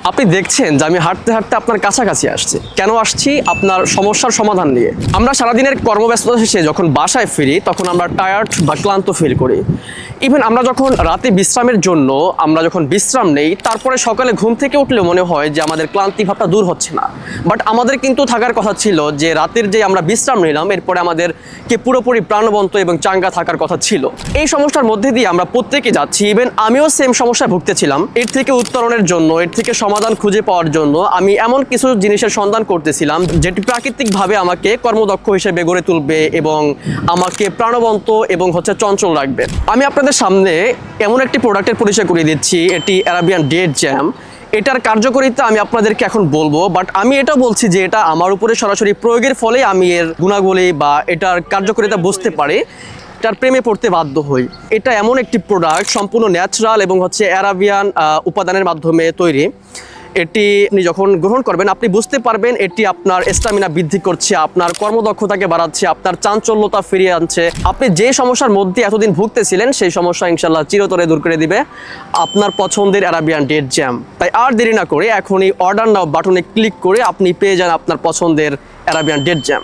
আপনি দেখছেন যে আমি হাঁটতে হাঁটতে আপনার কাছাকাছি আসছি। কেন আসছি? আপনার সমস্যার সমাধান নিয়ে। আমরা সারাদিনের কর্মব্যস্ততা শেষে যখন বাসায় ফিরি তখন আমরা টায়ার্ড বা ক্লান্ত ফিল করি। ইভেন আমরা যখন রাতে বিশ্রামের জন্য আমরা যখন বিশ্রাম নেই, তারপরে সকালে ঘুম থেকে উঠলে মনে হয় যে আমাদের ক্লান্তি ভাবটা দূর হচ্ছে না। বাট আমাদের কিন্তু থাকার কথা ছিল যে রাতের যে আমরা বিশ্রাম নিলাম এরপরে আমাদেরকে পুরোপুরি প্রাণবন্ত এবং চাঙ্গা থাকার কথা ছিল। এই সমস্যার মধ্যে দিয়ে আমরা প্রত্যেকে যাচ্ছি। ইভেন আমিও সেম সমস্যায় ভুগতেছিলাম। এর থেকে উত্তরণের জন্য, এর থেকে সমাধান খুঁজে পাওয়ার জন্য আমি এমন কিছু জিনিসের সন্ধান করতেছিলাম যেটি প্রাকৃতিকভাবে আমাকে কর্মদক্ষ হিসেবে গড়ে তুলবে এবং আমাকে প্রাণবন্ত এবং চঞ্চল রাখবে। আমি আপনাদের সামনে এমন একটি প্রোডাক্টের পরিচয় করিয়ে দিচ্ছি, এটি অ্যারাবিয়ান ডেট জ্যাম। এটার কার্যকারিতা আমি আপনাদেরকে এখন বলবো, বাট আমি এটাও বলছি যে এটা আমার উপরে সরাসরি প্রয়োগের ফলে আমি এর গুণাবলী বা এটার কার্যকারিতা বুঝতে পারি, এটার প্রেমে পড়তে বাধ্য হই। এটা এমন একটি প্রোডাক্ট সম্পূর্ণ ন্যাচারাল এবং অ্যারাবিয়ান উপাদানের মাধ্যমে তৈরি। এটি আপনি যখন গ্রহণ করবেন আপনি বুঝতে পারবেন এটি আপনার স্ট্যামিনা বৃদ্ধি করছে, আপনার কর্মদক্ষতাকে বাড়াচ্ছে, আপনার চাঞ্চল্যতা ফিরিয়ে আনছে। আপনি যে সমস্যার মধ্যে এতদিন ভুগতেছিলেন সেই সমস্যা ইনশাল্লাহ চিরতরে দূর করে দিবে আপনার পছন্দের অ্যারাবিয়ান ডেট জ্যাম। তাই আর দেরি না করে এখনই অর্ডার নাও বাটনে ক্লিক করে আপনি পেয়ে যান আপনার পছন্দের অ্যারাবিয়ান ডেট জ্যাম।